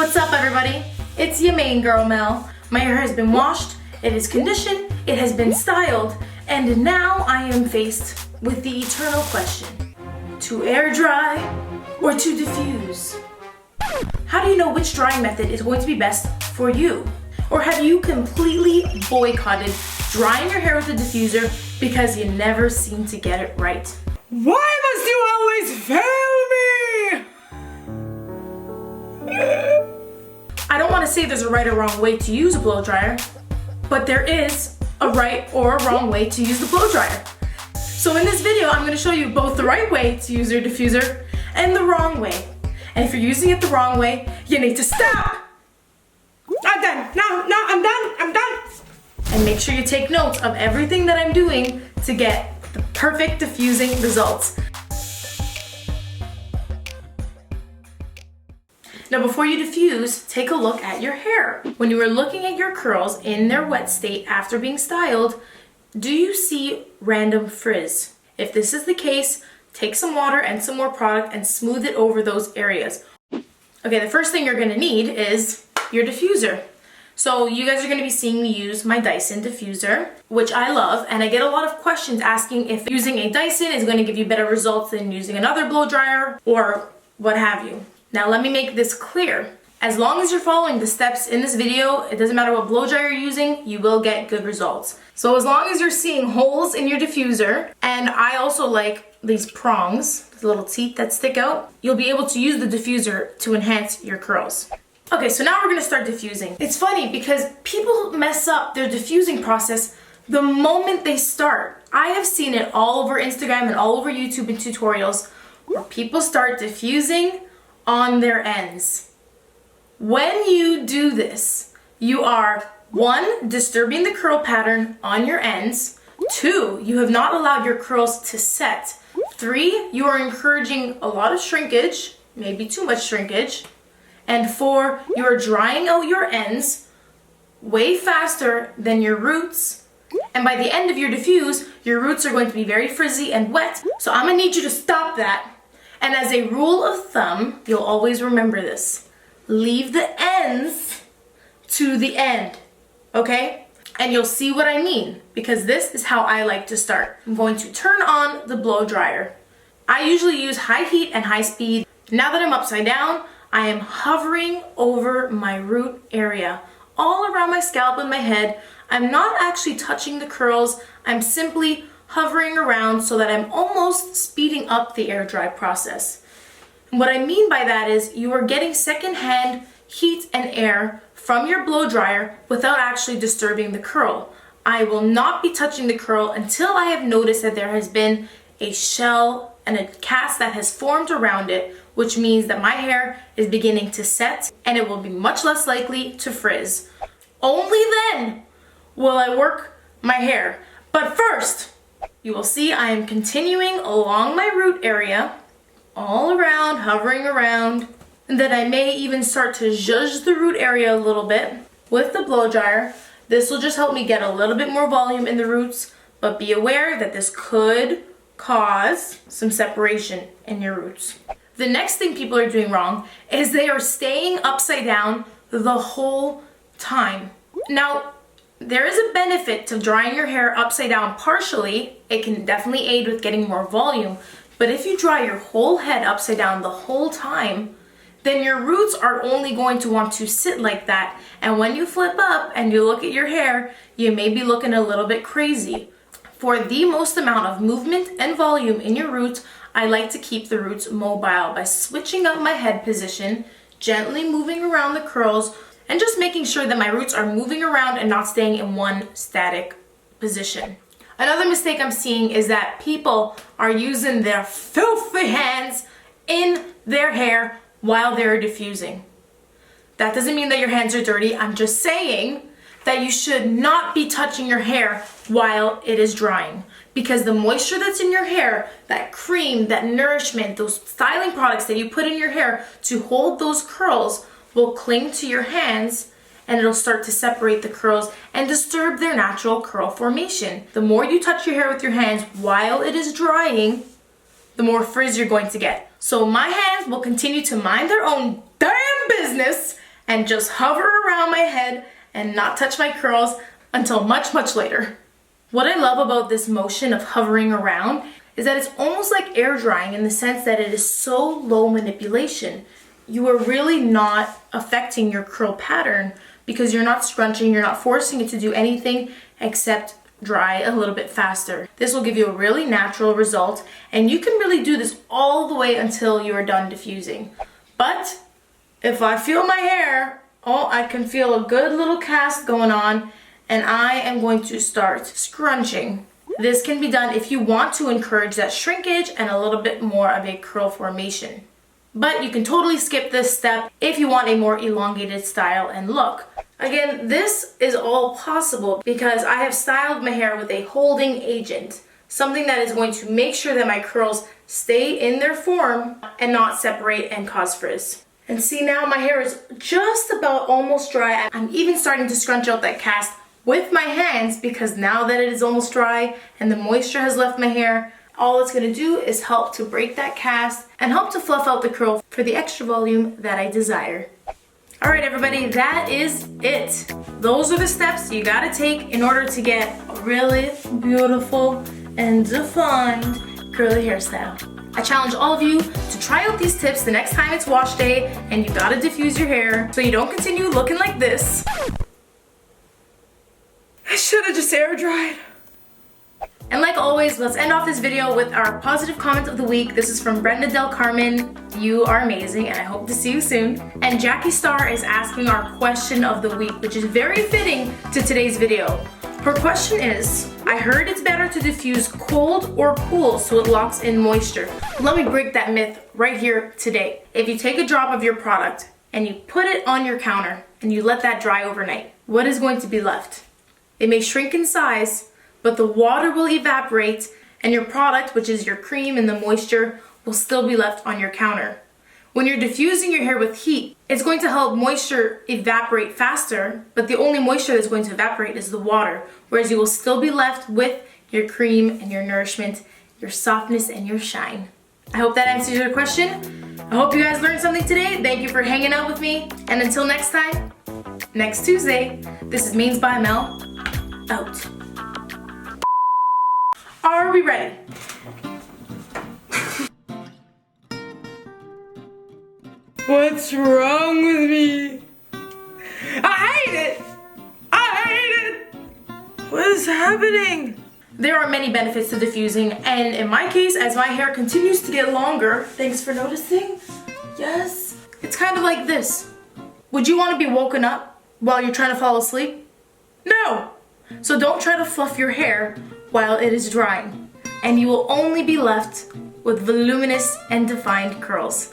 What's up, everybody? It's your main girl, Mel. My hair has been washed, it is conditioned, it has been styled, and now I am faced with the eternal question: to air dry or to diffuse? How do you know which drying method is going to be best for you? Or have you completely boycotted drying your hair with a diffuser because you never seem to get it right? Why must you always fail me? I don't want to say there's a right or wrong way to use a blow dryer, but there is a right or a wrong way to use the blow dryer. So in this video, I'm going to show you both the right way to use your diffuser and the wrong way. And if you're using it the wrong way, you need to stop. I'm done. No, I'm done. And make sure you take notes of everything that I'm doing to get the perfect diffusing results. Now before you diffuse, take a look at your hair. When you are looking at your curls in their wet state after being styled, do you see random frizz? If this is the case, take some water and some more product and smooth it over those areas. Okay, the first thing you're gonna need is your diffuser. So you guys are gonna be seeing me use my Dyson diffuser, which I love, and I get a lot of questions asking if using a Dyson is gonna give you better results than using another blow dryer or what have you. Now let me make this clear. As long as you're following the steps in this video, it doesn't matter what blow dryer you're using, you will get good results. So as long as you're seeing holes in your diffuser, and I also like these prongs, the little teeth that stick out, you'll be able to use the diffuser to enhance your curls. Okay, so now we're gonna start diffusing. It's funny because people mess up their diffusing process the moment they start. I have seen it all over Instagram and all over YouTube in tutorials where people start diffusing on their ends. When you do this, you are 1, disturbing the curl pattern on your ends. 2, you have not allowed your curls to set. 3, you are encouraging a lot of shrinkage, maybe too much shrinkage. And 4, you are drying out your ends way faster than your roots. And by the end of your diffuse, your roots are going to be very frizzy and wet. So I'm gonna need you to stop that. And as a rule of thumb, you'll always remember this: leave the ends to the end, okay? And you'll see what I mean, because this is how I like to start. I'm going to turn on the blow dryer. I usually use high heat and high speed. Now that I'm upside down, I am hovering over my root area, all around my scalp and my head. I'm not actually touching the curls. I'm simply hovering around so that I'm almost speeding up the air dry process. And what I mean by that is you are getting secondhand heat and air from your blow dryer without actually disturbing the curl. I will not be touching the curl until I have noticed that there has been a shell and a cast that has formed around it, which means that my hair is beginning to set and it will be much less likely to frizz. Only then will I work my hair. But first, you will see I am continuing along my root area, all around, hovering around, and then I may even start to zhuzh the root area a little bit with the blow dryer. This will just help me get a little bit more volume in the roots, but be aware that this could cause some separation in your roots. The next thing people are doing wrong is they are staying upside down the whole time. Now, there is a benefit to drying your hair upside down partially. It can definitely aid with getting more volume. But if you dry your whole head upside down the whole time, then your roots are only going to want to sit like that. And when you flip up and you look at your hair, you may be looking a little bit crazy. For the most amount of movement and volume in your roots, I like to keep the roots mobile by switching up my head position, gently moving around the curls, and just making sure that my roots are moving around and not staying in one static position. Another mistake I'm seeing is that people are using their filthy hands in their hair while they're diffusing. That doesn't mean that your hands are dirty. I'm just saying that you should not be touching your hair while it is drying, because the moisture that's in your hair, that cream, that nourishment, those styling products that you put in your hair to hold those curls will cling to your hands, and it'll start to separate the curls and disturb their natural curl formation. The more you touch your hair with your hands while it is drying, the more frizz you're going to get. So my hands will continue to mind their own damn business and just hover around my head and not touch my curls until much, much later. What I love about this motion of hovering around is that it's almost like air drying in the sense that it is so low manipulation. You are really not affecting your curl pattern because you're not scrunching, you're not forcing it to do anything except dry a little bit faster. This will give you a really natural result, and you can really do this all the way until you are done diffusing. But if I feel my hair, oh, I can feel a good little cast going on, and I am going to start scrunching. This can be done if you want to encourage that shrinkage and a little bit more of a curl formation. But you can totally skip this step if you want a more elongated style and look. Again, this is all possible because I have styled my hair with a holding agent, something that is going to make sure that my curls stay in their form and not separate and cause frizz. And see, now my hair is just about almost dry. I'm even starting to scrunch out that cast with my hands because now that it is almost dry and the moisture has left my hair, all it's going to do is help to break that cast and help to fluff out the curl for the extra volume that I desire. Alright everybody, that is it. Those are the steps you gotta take in order to get a really beautiful and defined curly hairstyle. I challenge all of you to try out these tips the next time it's wash day and you gotta diffuse your hair so you don't continue looking like this. I should have just air dried. And like always, let's end off this video with our positive comment of the week. This is from Brenda Del Carmen. You are amazing and I hope to see you soon. And Jackie Starr is asking our question of the week, which is very fitting to today's video. Her question is, I heard it's better to diffuse cold or cool so it locks in moisture. Let me break that myth right here today. If you take a drop of your product and you put it on your counter and you let that dry overnight, what is going to be left? It may shrink in size, but the water will evaporate and your product, which is your cream and the moisture, will still be left on your counter. When you're diffusing your hair with heat, it's going to help moisture evaporate faster, but the only moisture that's going to evaporate is the water, whereas you will still be left with your cream and your nourishment, your softness and your shine. I hope that answers your question. I hope you guys learned something today. Thank you for hanging out with me. And until next time, next Tuesday, this is Manes by Mell, out. Are we ready? What's wrong with me? I hate it! I hate it! What is happening? There are many benefits to diffusing, and in my case, as my hair continues to get longer, thanks for noticing, yes, it's kind of like this. Would you want to be woken up while you're trying to fall asleep? No! So don't try to fluff your hair while it is drying, and you will only be left with voluminous and defined curls.